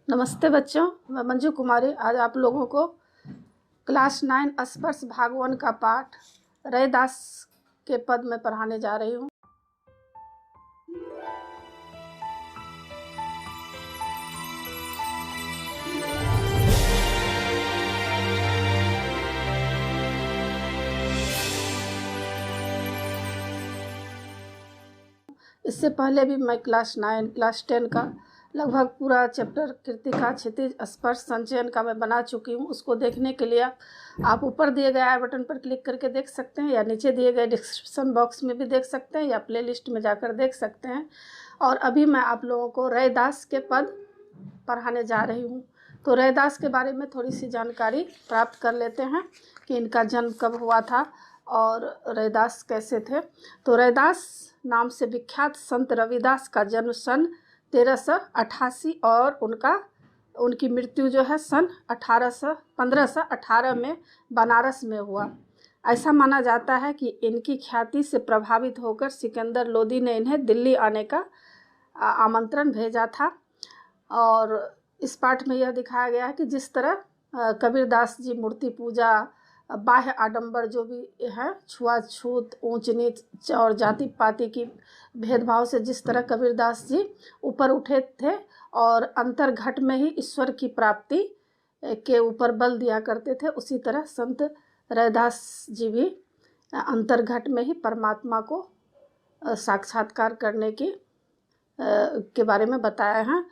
नमस्ते बच्चों, मैं मंजू कुमारी आज आप लोगों को क्लास 9 स्पर्श भाग 1 का पाठ रैदास के पद में पढ़ाने जा रही हूँ। इससे पहले भी मैं क्लास 9, क्लास 10 का लगभग पूरा चैप्टर कृतिका, क्षितिज, स्पर्श, संचयन का मैं बना चुकी हूँ। उसको देखने के लिए आप ऊपर दिए गए आई बटन पर क्लिक करके देख सकते हैं या नीचे दिए गए डिस्क्रिप्शन बॉक्स में भी देख सकते हैं या प्लेलिस्ट में जाकर देख सकते हैं। और अभी मैं आप लोगों को रैदास के पद पढ़ाने जा रही हूँ। तो रैदास के बारे में थोड़ी सी जानकारी प्राप्त कर लेते हैं कि इनका जन्म कब हुआ था और रैदास कैसे थे। तो रैदास नाम से विख्यात संत रविदास का जन्म सन 1388 और उनकी मृत्यु जो है सन 1518 में बनारस में हुआ। ऐसा माना जाता है कि इनकी ख्याति से प्रभावित होकर सिकंदर लोदी ने इन्हें दिल्ली आने का आमंत्रण भेजा था। और इस पाठ में यह दिखाया गया है कि जिस तरह कबीरदास जी मूर्ति पूजा, बाह्य आडंबर जो भी है, छुआछूत, ऊंच नीच और जाति पाति की भेदभाव से जिस तरह कबीरदास जी ऊपर उठे थे और अंतर्घट में ही ईश्वर की प्राप्ति के ऊपर बल दिया करते थे, उसी तरह संत रैदास जी भी अंतर्घट में ही परमात्मा को साक्षात्कार करने के बारे में बताया है।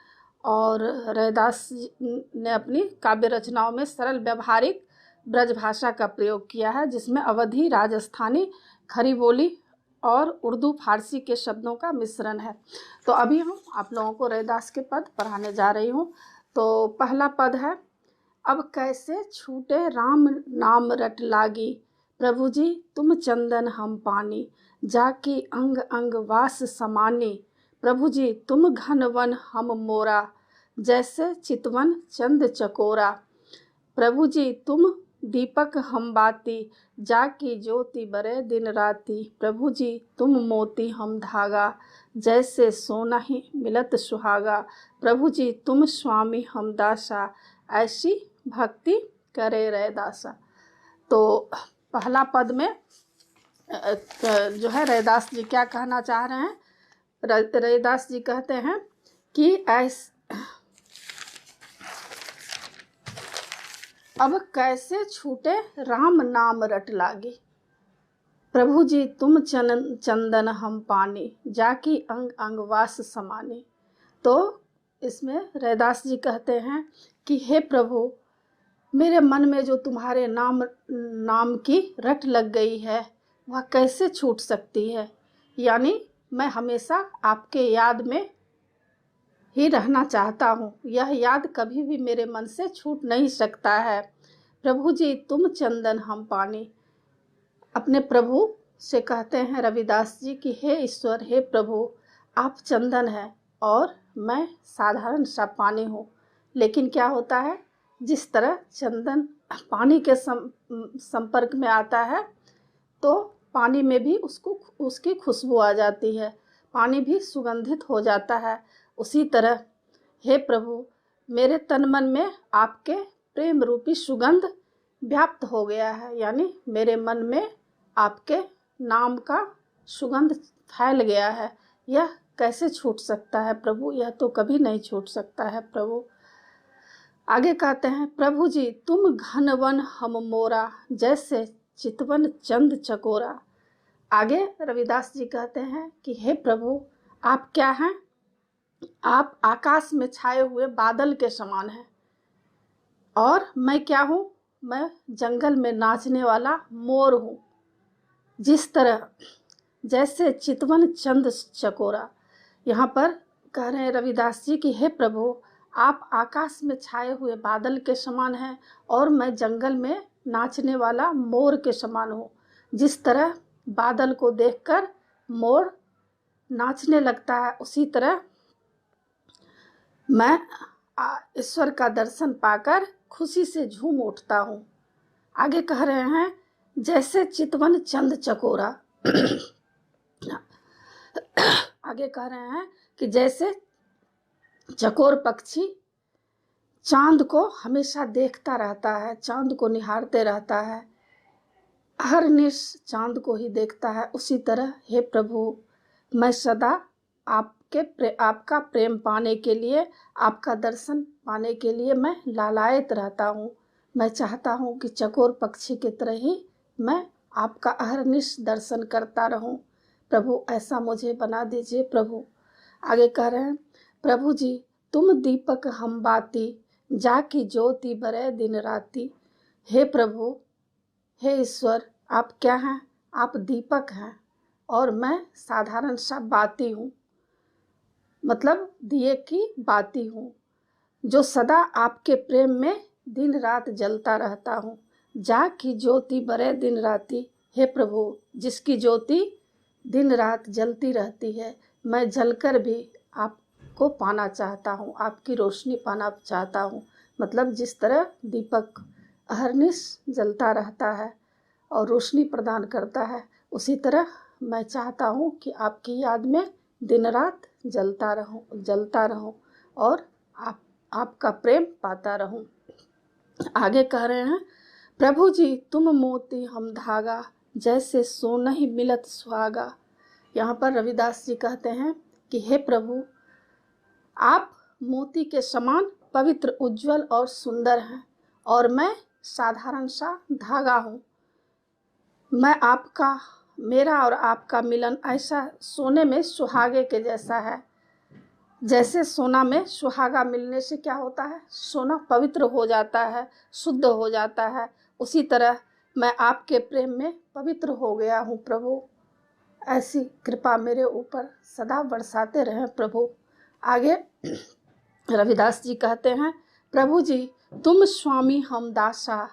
और रैदास ने अपनी काव्य रचनाओं में सरल व्यवहारिक ब्रज भाषा का प्रयोग किया है, जिसमें अवधी, राजस्थानी, खरी बोली और उर्दू फारसी के शब्दों का मिश्रण है। तो अभी हम आप लोगों को रैदास के पद पढ़ाने जा रही हूँ। तो पहला पद है, अब कैसे छूटे राम नाम रट लागी, प्रभु जी तुम चंदन हम पानी, जाकी अंग अंग वास समानी, प्रभु जी तुम घन वन हम मोरा, जैसे चितवन चंद चकोरा, प्रभु जी तुम दीपक हम बाती, जाकी ज्योति बरे दिन राती, प्रभु जी तुम मोती हम धागा, जैसे सोना ही मिलत सुहागा, प्रभु जी तुम स्वामी हम दासा, ऐसी भक्ति करे रैदासा। तो पहला पद में जो है रैदास जी क्या कहना चाह रहे हैं। रैदास जी कहते हैं कि अब कैसे छूटे राम नाम रट लागी, प्रभु जी तुम चंदन हम पानी, जाकी अंग अंग वास समानी। तो इसमें रैदास जी कहते हैं कि हे प्रभु, मेरे मन में जो तुम्हारे नाम की रट लग गई है वह कैसे छूट सकती है। यानी मैं हमेशा आपके याद में ही रहना चाहता हूँ, यह याद कभी भी मेरे मन से छूट नहीं सकता है। प्रभु जी तुम चंदन हम पानी, अपने प्रभु से कहते हैं रविदास जी कि हे ईश्वर, हे प्रभु, आप चंदन हैं और मैं साधारण सा पानी हूँ। लेकिन क्या होता है, जिस तरह चंदन पानी के संपर्क में आता है तो पानी में भी उसकी खुशबू आ जाती है, पानी भी सुगंधित हो जाता है। उसी तरह हे प्रभु, मेरे तन मन में आपके प्रेम रूपी सुगंध व्याप्त हो गया है। यानी मेरे मन में आपके नाम का सुगंध फैल गया है। यह कैसे छूट सकता है प्रभु, यह तो कभी नहीं छूट सकता है प्रभु। आगे कहते हैं, प्रभु जी तुम घनवन हम मोरा, जैसे चितवन चंद चकोरा। आगे रविदास जी कहते हैं कि हे प्रभु, आप क्या हैं, आप आकाश में छाए हुए बादल के समान हैं और मैं क्या हूँ, मैं जंगल में नाचने वाला मोर हूँ। जिस तरह जैसे चितवन चंद चकोरा, यहाँ पर कह रहे हैं रविदास जी कि हे प्रभु, आप आकाश में छाए हुए बादल के समान हैं और मैं जंगल में नाचने वाला मोर के समान हूँ। जिस तरह बादल को देखकर मोर नाचने लगता है, उसी तरह मैं ईश्वर का दर्शन पाकर खुशी से झूम उठता हूँ। आगे कह रहे हैं, जैसे चितवन चंद चकोरा। आगे कह रहे हैं कि जैसे चकोर पक्षी चांद को हमेशा देखता रहता है, चांद को निहारते रहता है, हर निश चांद को ही देखता है। उसी तरह हे प्रभु, मैं सदा आपका प्रेम पाने के लिए, आपका दर्शन पाने के लिए मैं लालायित रहता हूँ। मैं चाहता हूँ कि चकोर पक्षी की तरह ही मैं आपका अहरनिश दर्शन करता रहूं। प्रभु ऐसा मुझे बना दीजिए प्रभु। आगे कह रहे हैं, प्रभु जी तुम दीपक हम बाती, जाकी ज्योति बरे दिन राती। हे प्रभु, हे ईश्वर, आप क्या हैं? आप दीपक हैं और मैं साधारण सा बाती हूँ, मतलब दिए की बाती हूँ, जो सदा आपके प्रेम में दिन रात जलता रहता हूँ। जा की ज्योति बरे दिन राती। हे प्रभु, जिसकी ज्योति दिन रात जलती रहती है, मैं जलकर भी आपको पाना चाहता हूँ, आपकी रोशनी पाना चाहता हूँ। मतलब जिस तरह दीपक अहरनिश जलता रहता है और रोशनी प्रदान करता है, उसी तरह मैं चाहता हूँ कि आपकी याद में दिन रात जलता रहूं और आपका प्रेम पाता रहूं। आगे कह रहे हैं, प्रभु जी तुम मोती हम धागा, जैसे सोना ही मिलत सुहागा। यहाँ पर रविदास जी कहते हैं कि हे प्रभु, आप मोती के समान पवित्र, उज्जवल और सुंदर हैं और मैं साधारण सा धागा हूँ। मेरा और आपका मिलन ऐसा सोने में सुहागे के जैसा है। जैसे सोना में सुहागा मिलने से क्या होता है, सोना पवित्र हो जाता है, शुद्ध हो जाता है, उसी तरह मैं आपके प्रेम में पवित्र हो गया हूँ प्रभु। ऐसी कृपा मेरे ऊपर सदा बरसाते रहें प्रभु। आगे रविदास जी कहते हैं, प्रभु जी तुम स्वामी हम दासा,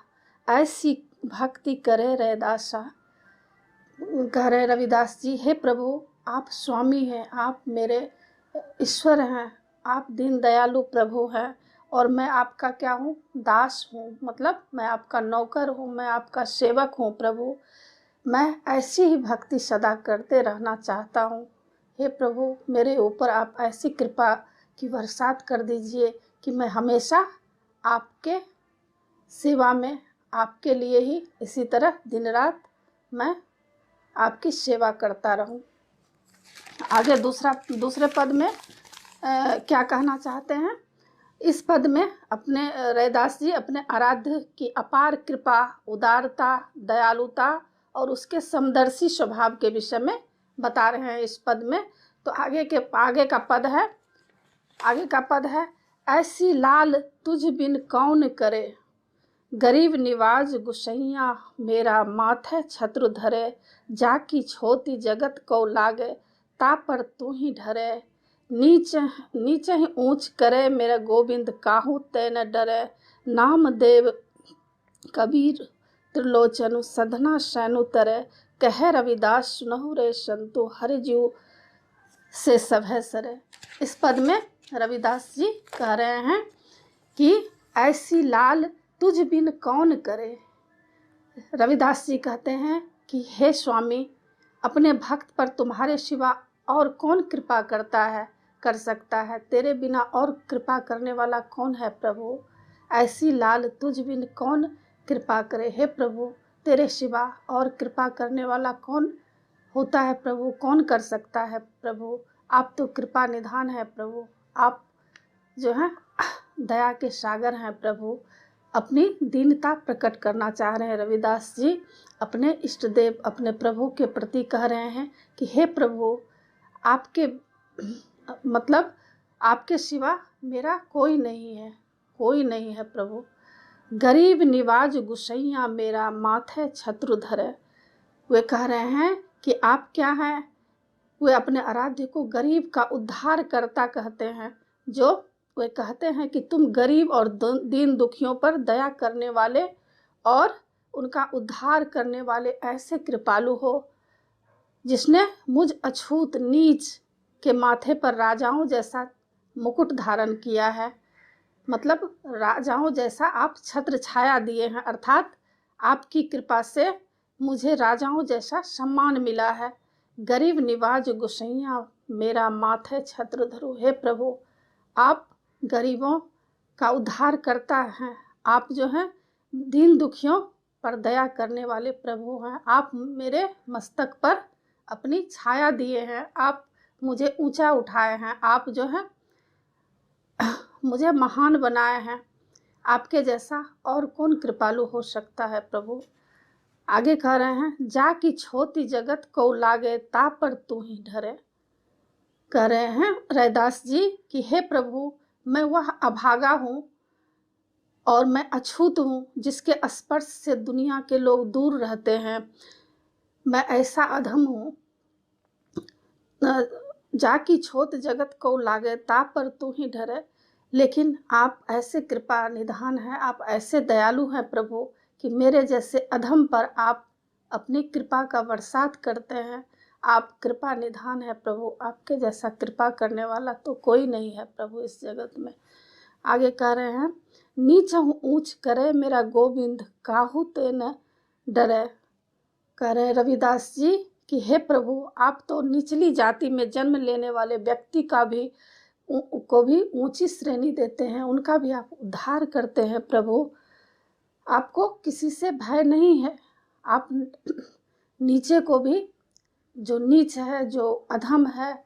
ऐसी भक्ति करे रे दासा। कह रहे रविदास जी, हे प्रभु, आप स्वामी हैं, आप मेरे ईश्वर हैं, आप दीन दयालु प्रभु हैं और मैं आपका क्या हूँ, दास हूँ, मतलब मैं आपका नौकर हूँ, मैं आपका सेवक हूँ प्रभु। मैं ऐसी ही भक्ति सदा करते रहना चाहता हूँ। हे प्रभु, मेरे ऊपर आप ऐसी कृपा की बरसात कर दीजिए कि मैं हमेशा आपके सेवा में, आपके लिए ही इसी तरह दिन रात मैं आपकी सेवा करता रहूं। आगे दूसरे पद में क्या कहना चाहते हैं, इस पद में अपने रैदास जी अपने आराध्य की अपार कृपा, उदारता, दयालुता और उसके समदर्शी स्वभाव के विषय में बता रहे हैं इस पद में। तो आगे का पद है, ऐसी लाल तुझ बिन कौन करे, गरीब निवाज गुसैया मेरा माथे छत्र धरे, जाकी छोटी जगत को लागे, ता पर तू ही ढरे, नीचे ही ऊंच करे, मेरा गोविंद काहू ते न डरे, नाम देव कबीर त्रिलोचनु सधना सैनु तरे, कह रविदास सुनहु रे संतु, हरि जीव से सभय सरे। इस पद में रविदास जी कह रहे हैं कि ऐसी लाल तुझ बिन कौन करे। रविदास जी कहते हैं कि हे स्वामी, अपने भक्त पर तुम्हारे सिवा और कौन कृपा कर सकता है, तेरे बिना और कृपा करने वाला कौन है प्रभु। ऐसी लाल तुझ बिन कौन कृपा करे। हे प्रभु, तेरे सिवा और कृपा करने वाला कौन होता है प्रभु, कौन कर सकता है प्रभु। आप तो कृपा निधान है प्रभु, आप जो है दया के सागर हैं प्रभु। अपनी दीनता प्रकट करना चाह रहे हैं रविदास जी, अपने इष्ट देव अपने प्रभु के प्रति कह रहे हैं कि हे प्रभु, आपके सिवा मेरा कोई नहीं है प्रभु। गरीब निवाज गुसैया मेरा माथे छत्र धरे। वे कह रहे हैं कि आप क्या हैं, वे अपने आराध्य को गरीब का उद्धार करता कहते हैं। जो वे कहते हैं कि तुम गरीब और दीन दुखियों पर दया करने वाले और उनका उद्धार करने वाले ऐसे कृपालु हो, जिसने मुझ अछूत नीच के माथे पर राजाओं जैसा मुकुट धारण किया है। मतलब राजाओं जैसा आप छत्र छाया दिए हैं, अर्थात आपकी कृपा से मुझे राजाओं जैसा सम्मान मिला है। गरीब निवाज गुसैया मेरा माथे छत्र धरो। हे प्रभु, आप गरीबों का उद्धार करता है। आप जो हैं दीन दुखियों पर दया करने वाले प्रभु हैं। आप मेरे मस्तक पर अपनी छाया दिए हैं, आप मुझे ऊंचा उठाए हैं, आप जो है मुझे महान बनाए हैं। आपके जैसा और कौन कृपालु हो सकता है प्रभु। आगे कह रहे हैं, जा की छोटी जगत को लागे ता पर तू ही डरे। कह रहे हैं रैदास जी कि हे प्रभु, मैं वह अभागा हूँ और मैं अछूत हूँ जिसके स्पर्श से दुनिया के लोग दूर रहते हैं। मैं ऐसा अधम हूँ। जाकी छोट जगत को लागे ता पर तू ही डरे। लेकिन आप ऐसे कृपा निधान हैं, आप ऐसे दयालु हैं प्रभु कि मेरे जैसे अधम पर आप अपनी कृपा का बरसात करते हैं। आप कृपा निधान है प्रभु, आपके जैसा कृपा करने वाला तो कोई नहीं है प्रभु इस जगत में। आगे कह रहे हैं, नीच ऊंच करे मेरा गोविंद काहू ते न डरे। कह रहे रविदास जी कि हे प्रभु, आप तो निचली जाति में जन्म लेने वाले व्यक्ति का भी को भी ऊंची श्रेणी देते हैं, उनका भी आप उद्धार करते हैं प्रभु। आपको किसी से भय नहीं है। आप नीचे को भी, जो नीच है, जो अधम है,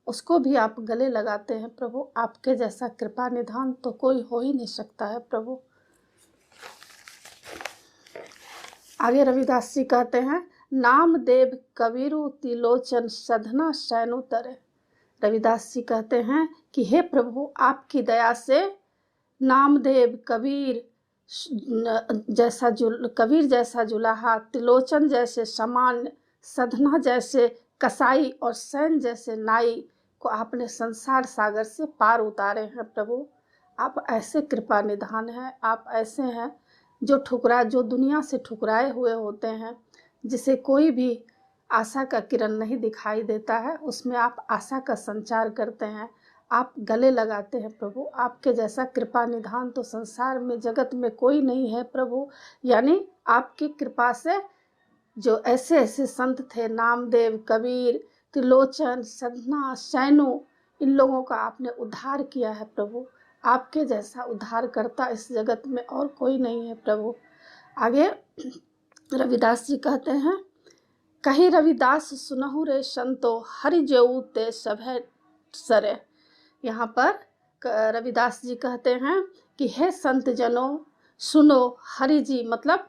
उसको भी आप गले लगाते हैं प्रभु। आपके जैसा कृपा निधान तो कोई हो ही नहीं सकता है प्रभु। आगे रविदास जी कहते हैं, नामदेव कबीरु तिलोचन सधना सैनु तरे। रविदास जी कहते हैं कि हे प्रभु, आपकी दया से नामदेव कबीर जैसा जुलाहा, तिलोचन जैसे सामान्य, सधना जैसे कसाई और सैन जैसे नाई को आपने संसार सागर से पार उतारे हैं प्रभु। आप ऐसे कृपा निधान हैं, आप ऐसे हैं जो दुनिया से ठुकराए हुए होते हैं, जिसे कोई भी आशा का किरण नहीं दिखाई देता है, उसमें आप आशा का संचार करते हैं, आप गले लगाते हैं प्रभु। आपके जैसा कृपा निधान तो संसार में जगत में कोई नहीं है प्रभु। यानी आपकी कृपा से जो ऐसे ऐसे संत थे, नामदेव, कबीर, त्रिलोचन, सधना, सैनु, इन लोगों का आपने उद्धार किया है प्रभु। आपके जैसा उद्धार करता इस जगत में और कोई नहीं है प्रभु। आगे रविदास जी कहते हैं, कही रविदास सुनहु रे संतो हरि जेऊ ते सभे सरे। यहाँ पर रविदास जी कहते हैं कि हे संत जनों सुनो, हरि जी मतलब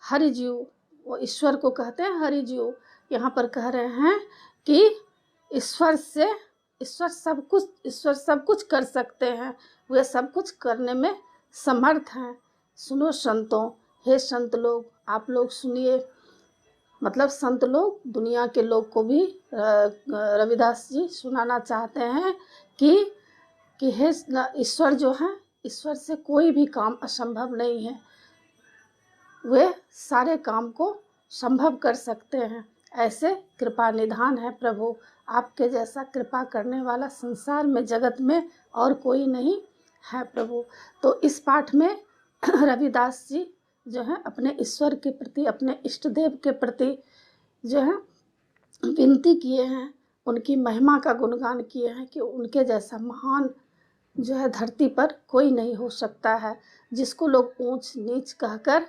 हरि जीव, वो ईश्वर को कहते हैं हरि जीव। यहाँ पर कह रहे हैं कि ईश्वर सब कुछ कर सकते हैं, वे सब कुछ करने में समर्थ हैं। सुनो संतों, हे संत लोग, आप लोग सुनिए। मतलब संत लोग, दुनिया के लोग को भी रविदास जी सुनाना चाहते हैं कि हे ईश्वर जो है, ईश्वर से कोई भी काम असंभव नहीं है, वे सारे काम को संभव कर सकते हैं। ऐसे कृपा निधान है प्रभु। आपके जैसा कृपा करने वाला संसार में, जगत में और कोई नहीं है प्रभु। तो इस पाठ में रविदास जी जो है अपने ईश्वर के प्रति, अपने इष्ट देव के प्रति जो है विनती किए हैं, उनकी महिमा का गुणगान किए हैं कि उनके जैसा महान जो है धरती पर कोई नहीं हो सकता है। जिसको लोग ऊंच नीच कहकर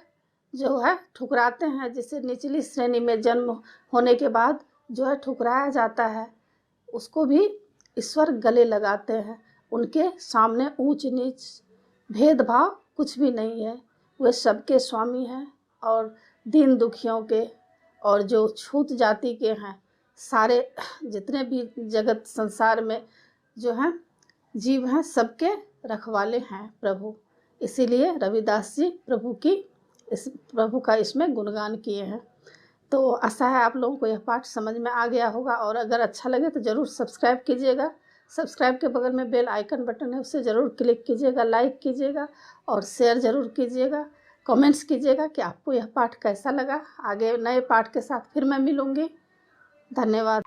जो है ठुकराते हैं, जिसे निचली श्रेणी में जन्म होने के बाद जो है ठुकराया जाता है, उसको भी ईश्वर गले लगाते हैं। उनके सामने ऊंच नीच भेदभाव कुछ भी नहीं है। वे सबके स्वामी हैं और दीन दुखियों के और जो छूत जाति के हैं, सारे जितने भी जगत संसार में जो हैं जीव हैं, सबके रखवाले हैं प्रभु। इसीलिए रविदास जी प्रभु का इसमें गुणगान किए हैं। तो आशा है आप लोगों को यह पाठ समझ में आ गया होगा, और अगर अच्छा लगे तो ज़रूर सब्सक्राइब कीजिएगा। सब्सक्राइब के बगल में बेल आइकन बटन है, उसे ज़रूर क्लिक कीजिएगा, लाइक कीजिएगा और शेयर ज़रूर कीजिएगा। कमेंट्स कीजिएगा कि आपको यह पाठ कैसा लगा। आगे नए पाठ के साथ फिर मैं मिलूँगी। धन्यवाद।